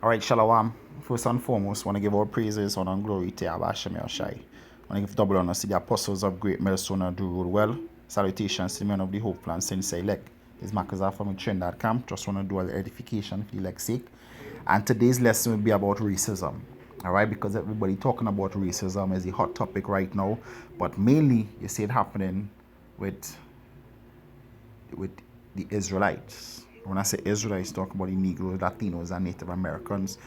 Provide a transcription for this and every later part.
All right, Shalom. First and foremost, want to give all praises, honor, and glory to Abba Shem Yahushai. Want to give double honor to the apostles of great milestone and do rule well. Salutations to the men of the hope plan, since elect. This Marcus are from Trinidad camp. Just want to do all the edification for the elect's sake. And today's lesson will be about racism. All right, because everybody talking about racism is a hot topic right now. But mainly, you see it happening with the Israelites. When I say Israelites, talk about the Negroes, Latinos, and Native Americans.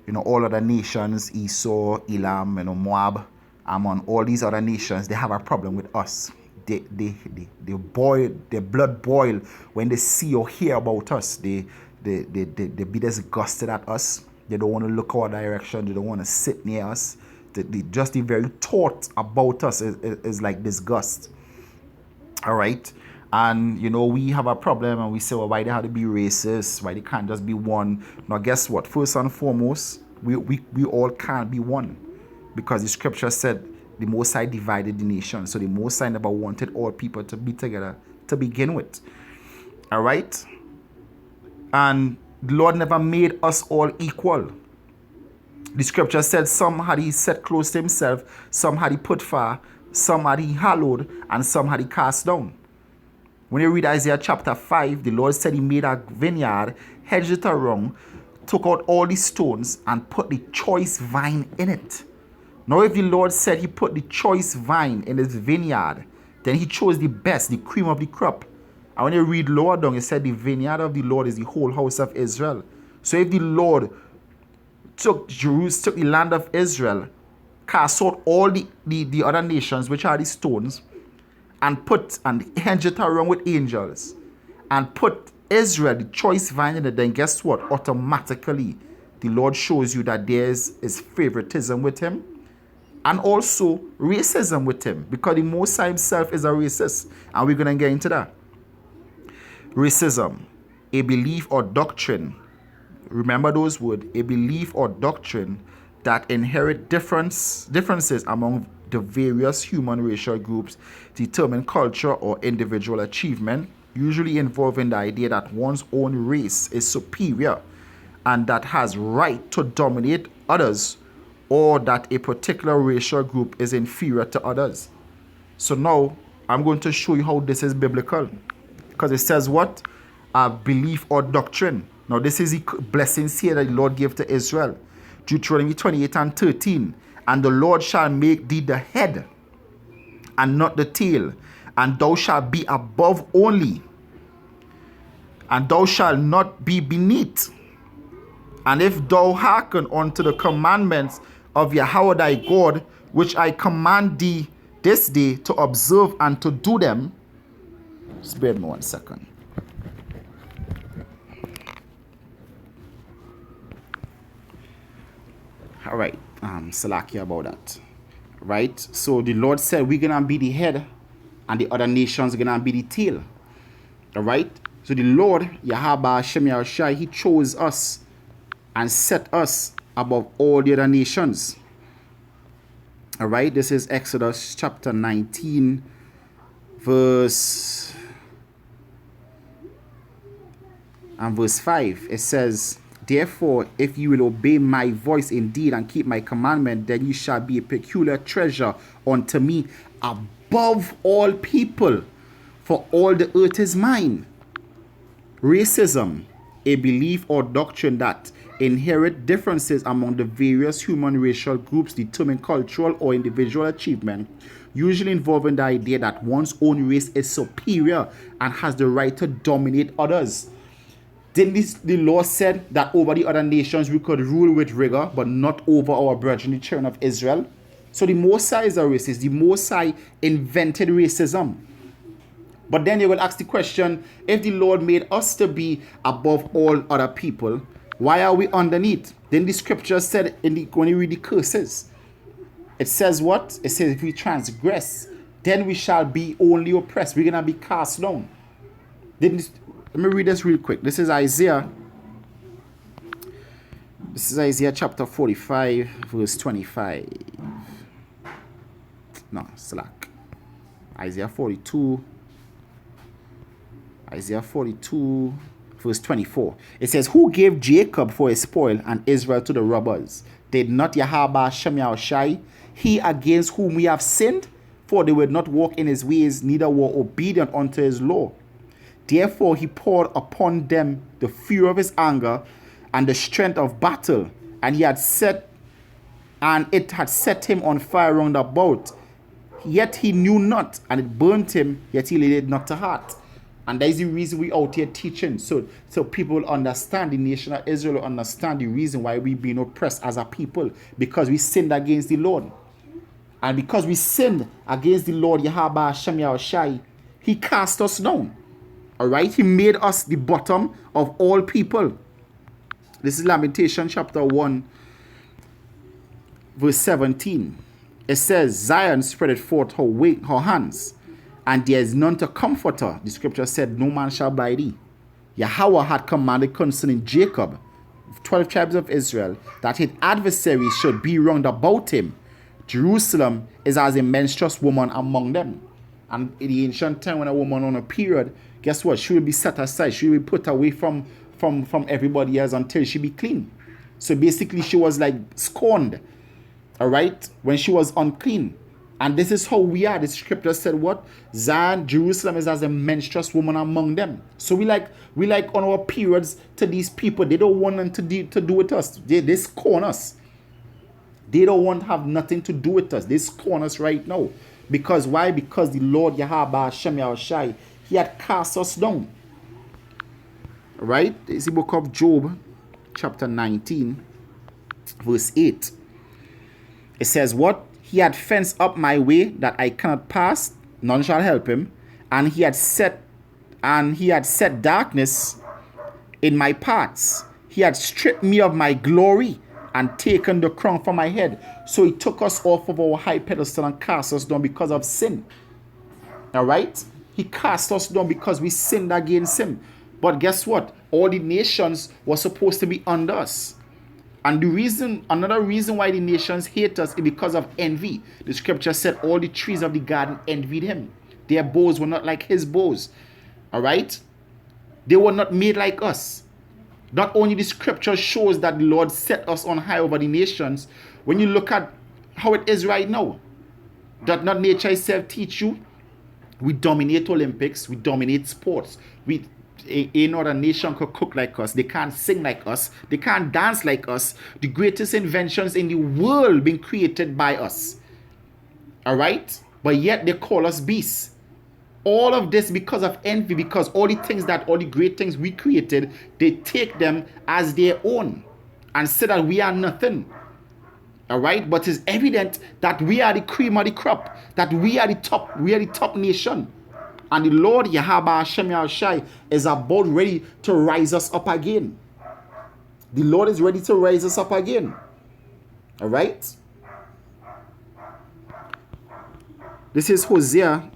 You know, all other nations, Esau, Elam, Moab, Ammon, all these other nations, they have a problem with us. They boil, their blood boil when they see or hear about us. They be disgusted at us. They don't want to look our direction. They don't want to sit near us. Just the very thought about us is like disgust. All right. And, you know, we have a problem and we say, well, why they have to be racist? Why they can't just be one? Now, guess what? First and foremost, we all can't be one. Because the scripture said the Most High divided the nation. So the Most High never wanted all people to be together to begin with. All right? And the Lord never made us all equal. The scripture said some had he set close to himself, some had he put far, some had he hallowed, and some had he cast down. When you read Isaiah chapter 5, the Lord said he made a vineyard, hedged it around, took out all the stones, and put the choice vine in it. Now, if the Lord said he put the choice vine in his vineyard, then he chose the best, the cream of the crop. And when you read lower down, it said the vineyard of the Lord is the whole house of Israel. So if the Lord took Jerusalem, took the land of Israel, cast out all the other nations, which are the stones, and hedge it around with angels, and put Israel, the choice vine, in it, then guess what? Automatically, the Lord shows you that there's favoritism with him, and also racism with him, because the Most High himself is a racist, and we're going to get into that. Racism, a belief or doctrine, remember those words, a belief or doctrine that inherit differences among the various human racial groups, determine culture or individual achievement, usually involving the idea that one's own race is superior and that has right to dominate others, or that a particular racial group is inferior to others. So now I'm going to show you how this is biblical, because it says what? A belief or doctrine. Now this is the blessings here that the Lord gave to Israel. Deuteronomy 28 and 13. And the Lord shall make thee the head and not the tail, and thou shalt be above only, and thou shalt not be beneath. And if thou hearken unto the commandments of Yahweh thy God, which I command thee this day to observe and to do them. Spare me 1 second. All right. Salakia about that. Right? So the Lord said we're gonna be the head and the other nations are gonna be the tail. All right? So the Lord, Yahweh Shem Yahushai, he chose us and set us above all the other nations. All right? This is Exodus chapter 19, verse 5. It says, therefore, if you will obey my voice indeed and keep my commandment, then you shall be a peculiar treasure unto me above all people, for all the earth is mine. Racism, a belief or doctrine that inherit differences among the various human racial groups, determine cultural or individual achievement, usually involving the idea that one's own race is superior and has the right to dominate others. Didn't the Lord said that over the other nations we could rule with rigor, but not over our brethren, the children of Israel? So the Most High is a racist. The Most High invented racism. But then they will ask the question, if the Lord made us to be above all other people, why are we underneath? Then the scripture said, when you read the curses, it says what? It says if we transgress, then we shall be only oppressed. We're going to be cast down. Let me read this real quick. This is Isaiah chapter 45, verse 25. No, slack. Isaiah 42, verse 24. It says, who gave Jacob for a spoil and Israel to the robbers? Did not Yahweh Shem Yahushai, he against whom we have sinned? For they would not walk in his ways, neither were obedient unto his law. Therefore he poured upon them the fury of his anger and the strength of battle, and it had set him on fire round about. Yet he knew not, and it burnt him, yet he laid it not to heart. And that is the reason we out here teaching. So people will understand, the nation of Israel will understand the reason why we being oppressed as a people. Because we sinned against the Lord. And because we sinned against the Lord, Yahweh Hashem Yahushai, he cast us down. Alright? He made us the bottom of all people. This is Lamentation chapter 1, verse 17. It says, Zion spreadeth forth her hands, and there is none to comfort her. The scripture said, no man shall buy thee. Yahweh had commanded concerning Jacob, 12 tribes of Israel, that his adversaries should be round about him. Jerusalem is as a menstruous woman among them. And in the ancient time, when a woman on a period, guess what? She will be set aside. She will be put away from everybody else until she be clean. So basically, she was like scorned. All right, when she was unclean. And this is how we are. The scripture said what? Zion, Jerusalem is as a menstruous woman among them. So we like on our periods to these people. They don't want them to do with us. They scorn us. They don't want to have nothing to do with us. They scorn us right now. Because why? Because the Lord Yahweh Hashem Yahushai, he had cast us down. All right, it's the book of Job, chapter 19, verse 8. It says what? He had fenced up my way that I cannot pass, none shall help him, and he had set darkness in my paths. He had stripped me of my glory and taken the crown from my head. So he took us off of our high pedestal and cast us down because of sin. All right? He cast us down because we sinned against him. But guess what? All the nations were supposed to be under us. And another reason why the nations hate us is because of envy. The scripture said all the trees of the garden envied him. Their bows were not like his bows. All right? They were not made like us. Not only the scripture shows that the Lord set us on high over the nations, when you look at how it is right now, does not nature itself teach you? We dominate Olympics, we dominate sports. Ain't other nation could cook like us. They can't sing like us. They can't dance like us. The greatest inventions in the world being created by us. All right? But yet they call us beasts. All of this because of envy, because all the great things we created, they take them as their own and say that we are nothing. All right? But it's evident that we are the cream of the crop, that we are the top nation. And the Lord Yahweh Hashem Yahushai is about ready to rise us up again. The Lord is ready to rise us up again. All right? This is Hosea.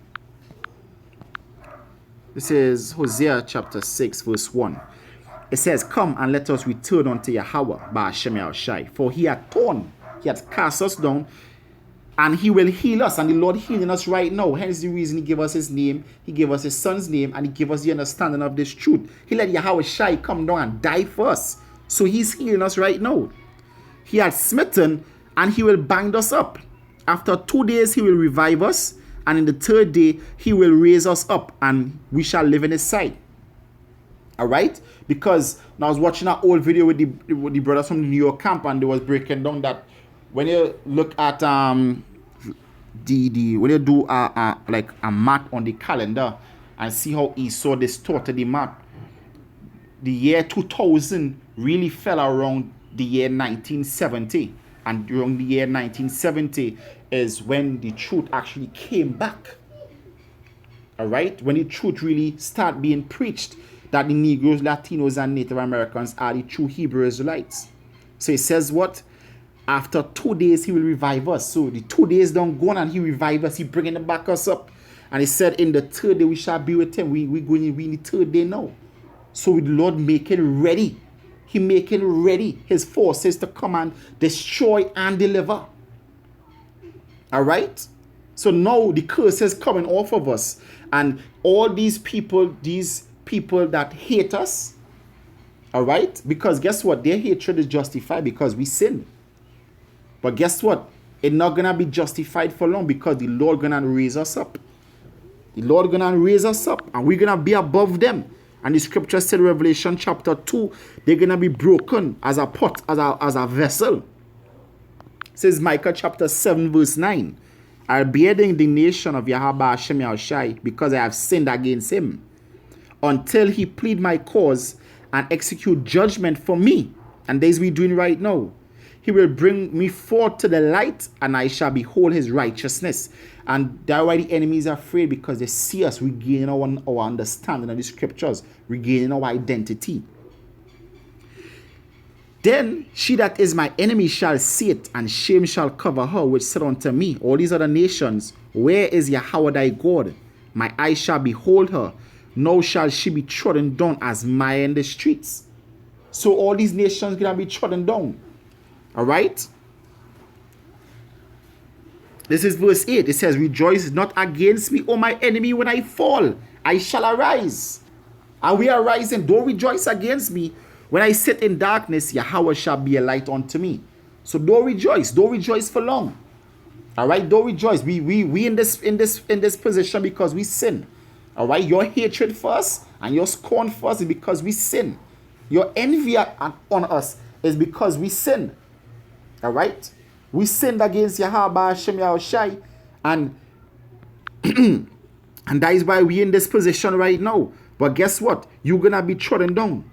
This is Hosea chapter 6 verse 1. It says, come and let us return unto Yahweh by Hashem Yahushai. For he hath cast us down, and he will heal us. And the Lord healing us right now. Hence the reason he gave us his name. He gave us his son's name. And he gave us the understanding of this truth. He let Yahweh Shai come down and die for us. So he's healing us right now. He had smitten, and he will bind us up. After 2 days he will revive us. And in the 3rd day he will raise us up. And we shall live in his sight. Alright? Because now I was watching an old video with the brothers from the New York camp. And they was breaking down that when you look at when you do like a map on the calendar and see how Esau distorted the map, the year 2000 really fell around the year 1970, and during the year 1970 is when the truth actually came back. All right, when the truth really started being preached that the Negroes, Latinos, and Native Americans are the true Hebrew Israelites. So it says what? After 2 days, he will revive us. So the 2 days don't go on and he revive us. He bringing it back us up. And he said, in the 3rd day, we shall be with him. We going in the 3rd day now. So the Lord making ready. He making ready his forces to come and destroy and deliver. All right? So now the curse is coming off of us. And all these people that hate us, All right? Because guess what? Their hatred is justified because we sin. But guess what? It's not going to be justified for long because the Lord going to raise us up. The Lord going to raise us up and we're going to be above them. And the scripture said in Revelation chapter 2, they're going to be broken as a pot, as a vessel. It says Micah chapter 7 verse 9. I'll bear the indignation of Yahweh Hashem Yahushai because I have sinned against him, until he plead my cause and execute judgment for me. And this we're doing right now. He will bring me forth to the light, and I shall behold his righteousness. And that's why the enemy is afraid, because they see us regaining our understanding of the scriptures, regaining our identity. Then she that is my enemy shall see it, and shame shall cover her, which said unto me, all these other nations, where is Yahweh thy God? My eyes shall behold her. Now shall she be trodden down as mire in the streets. So all these nations are going to be trodden down. All right? This is verse 8. It says, rejoice not against me, O my enemy, when I fall. I shall arise. And we are rising. Don't rejoice against me. When I sit in darkness, Yahweh shall be a light unto me. So don't rejoice. Don't rejoice for long. All right? Don't rejoice. We in this position because we sin. All right? Your hatred for us and your scorn for us is because we sin. Your envy on us is because we sin. All right? We sinned against Yahweh Hashem Yahushai, and and that is why we're in this position right now. But guess what? You're going to be trodden down.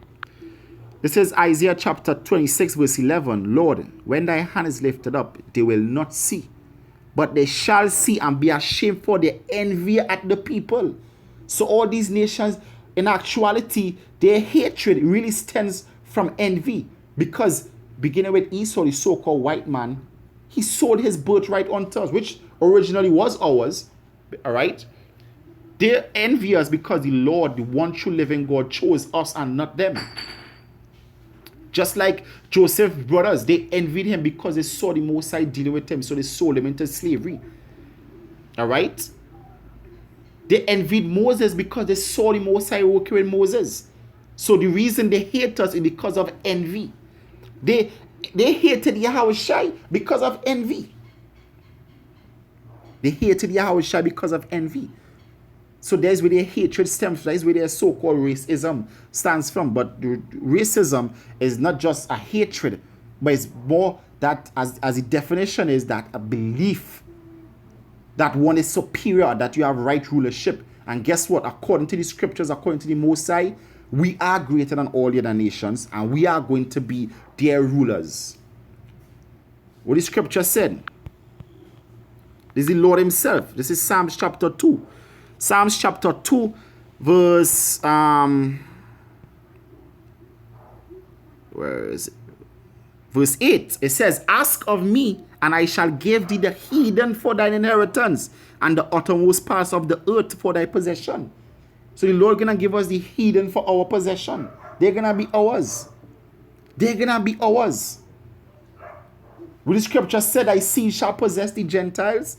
This is Isaiah chapter 26 verse 11. Lord, when thy hand is lifted up, they will not see, but they shall see and be ashamed for their envy at the people. So all these nations, in actuality, their hatred really stems from envy, because beginning with Esau, the so-called white man, he sold his birthright unto us, which originally was ours. All right? They envy us because the Lord, the one true living God, chose us and not them. Just like Joseph's brothers, they envied him because they saw the Most High dealing with him, so they sold him into slavery. All right? They envied Moses because they saw the Most High working with Moses. So the reason they hate us is because of envy. They hated Yahushai because of envy. They hated Yahushai because of envy. So there's where their hatred stems from. That's where their so-called racism stands from. But racism is not just a hatred, but it's more that, as the definition is, that a belief that one is superior, that you have right rulership. And guess what? According to the scriptures, according to the Most High, we are greater than all the other nations, and we are going to be their rulers. What the scripture said. This is the Lord himself. This is Psalms chapter 2. Psalms chapter 2, verse where is it? Verse 8. It says, ask of me, and I shall give thee the heathen for thine inheritance, and the uttermost parts of the earth for thy possession. So the Lord gonna give us the heathen for our possession. They're gonna be ours. They're gonna be ours. When the scripture said, thy seed shall possess the Gentiles,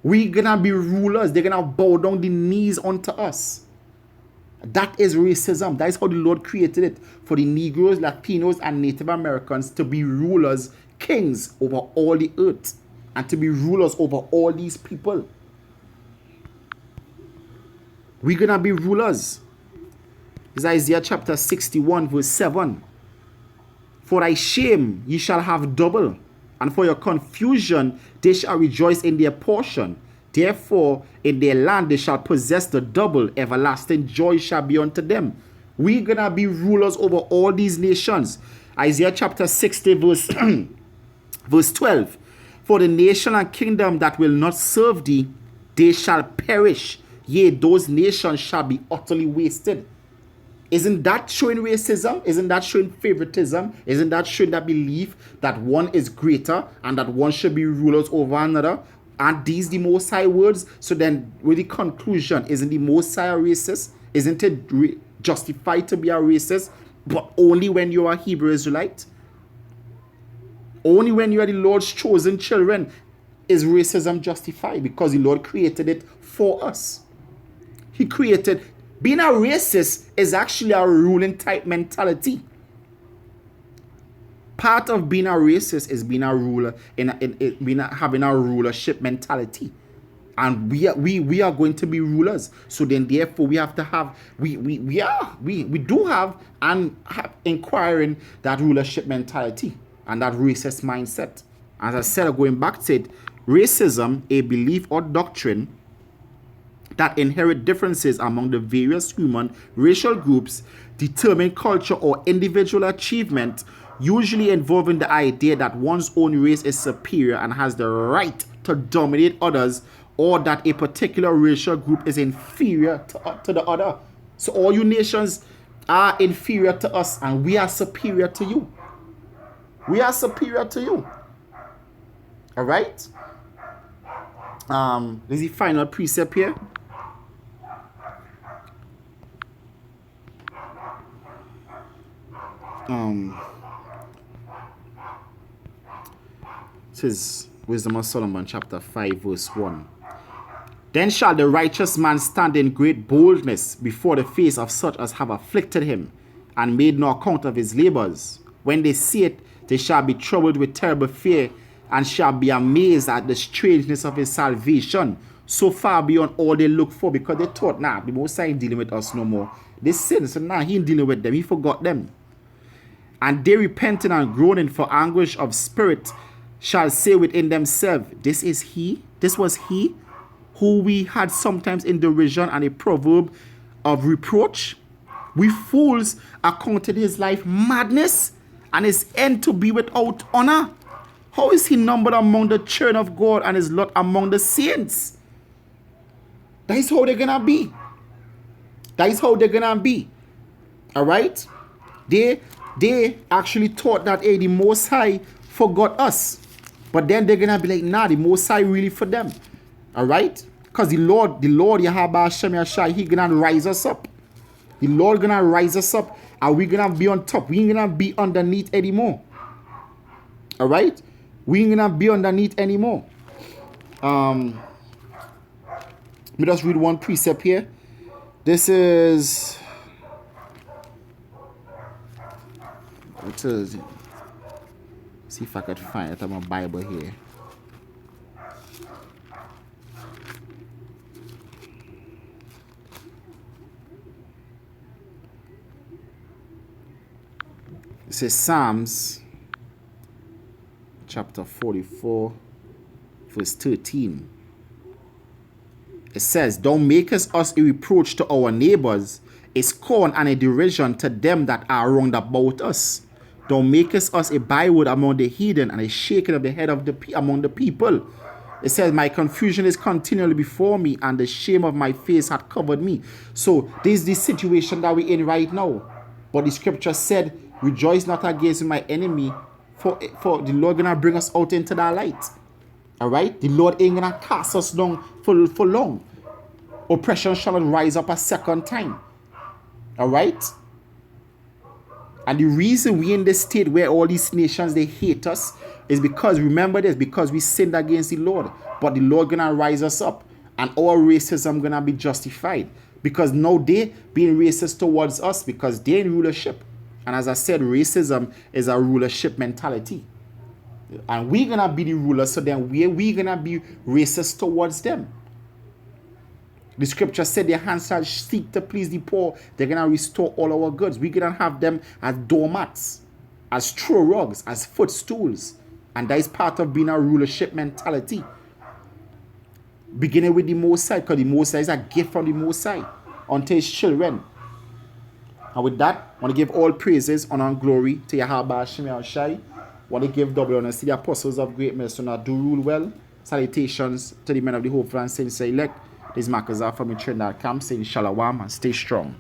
we're gonna be rulers. They're gonna bow down the knees unto us. That is racism. That is how the Lord created it, for the Negroes, Latinos, and Native Americans to be rulers, kings over all the earth, and to be rulers over all these people. We're gonna be rulers. This is Isaiah chapter 61 verse 7. For thy shame ye shall have double, and for your confusion they shall rejoice in their portion. Therefore in their land they shall possess the double. Everlasting joy shall be unto them. We're gonna be rulers over all these nations. Isaiah chapter 60 verse 12. For the nation and kingdom that will not serve thee, they shall perish. Yea, those nations shall be utterly wasted. Isn't that showing racism? Isn't that showing favoritism? Isn't that showing that belief that one is greater and that one should be rulers over another? Aren't these the Most High words? So then, with the conclusion, isn't the Most High a racist? Isn't it justified to be a racist? But only when you are a Hebrew Israelite? Only when you are the Lord's chosen children is racism justified, because the Lord created it for us. He created Being a racist is actually a ruling type mentality. Part of being a racist is being a ruler, having a rulership mentality. And we are going to be rulers. So then therefore we have to have, we do have and have inquiring that rulership mentality and that racist mindset. As I said, going back to it, racism, a belief or doctrine that inherit differences among the various human racial groups, determine culture or individual achievement, usually involving the idea that one's own race is superior and has the right to dominate others, or that a particular racial group is inferior to the other. So all you nations are inferior to us and we are superior to you. We are superior to you. All right? This is the final precept here. This is Wisdom of Solomon chapter 5 verse 1. Then shall the righteous man stand in great boldness before the face of such as have afflicted him, and made no account of his labors. When they see it, they shall be troubled with terrible fear, and shall be amazed at the strangeness of his salvation, so far beyond all they look for, because they thought, nah, the Most High ain't dealing with us no more. They sinned, so nah, he ain't dealing with them, he forgot them. And they repenting and groaning for anguish of spirit shall say within themselves, this was he who we had sometimes in derision and a proverb of reproach. We fools accounted his life madness, and his end to be without honor. How is he numbered among the children of God, and his lot among the saints? That is how they're gonna be. That is how they're gonna be. All right? They actually thought that, hey, the Most High forgot us. But then they're gonna be like, nah, the Most High really for them. All right? Because the Lord, Yahweh Hashem Yashai, he gonna rise us up. The Lord gonna rise us up, and we're gonna be on top. We ain't gonna be underneath anymore. All right? We ain't gonna be underneath anymore. Let me just read one precept here. This is, what is it? See if I could find it on my Bible here. It says Psalms chapter 44 verse 13. It says, thou makest us a reproach to our neighbors, a scorn and a derision to them that are round about us. Thou makest us a byword among the heathen, and a shaking of the head of among the people. It says, my confusion is continually before me, and the shame of my face hath covered me. So this is the situation that we're in right now. But the scripture said, rejoice not against my enemy, for the Lord gonna bring us out into that light. All right? The Lord ain't gonna cast us down for long. Oppression shall not rise up a second time. All right? And the reason we in this state where all these nations, they hate us, is because, remember this, because we sinned against the Lord. But the Lord gonna rise us up, and our racism gonna be justified. Because now they being racist towards us, because they in rulership. And as I said, racism is a rulership mentality. And we're gonna be the rulers, so then we're gonna be racist towards them. The scripture said their hands shall seek to please the poor. They're gonna restore all our goods. We're gonna have them as doormats, as throw rugs, as footstools. And that is part of being a rulership mentality. Beginning with the Most High, because the Most High is a gift from the Most High unto his children. And with that, I want to give all praises, honor, and glory to Yahweh Hashem Yahshai. I want to give double honor to the apostles of great mercy that do rule well. Salutations to the men of the hopeful and saints elect. These markers are from the Trinidad camp saying Shalom and stay strong.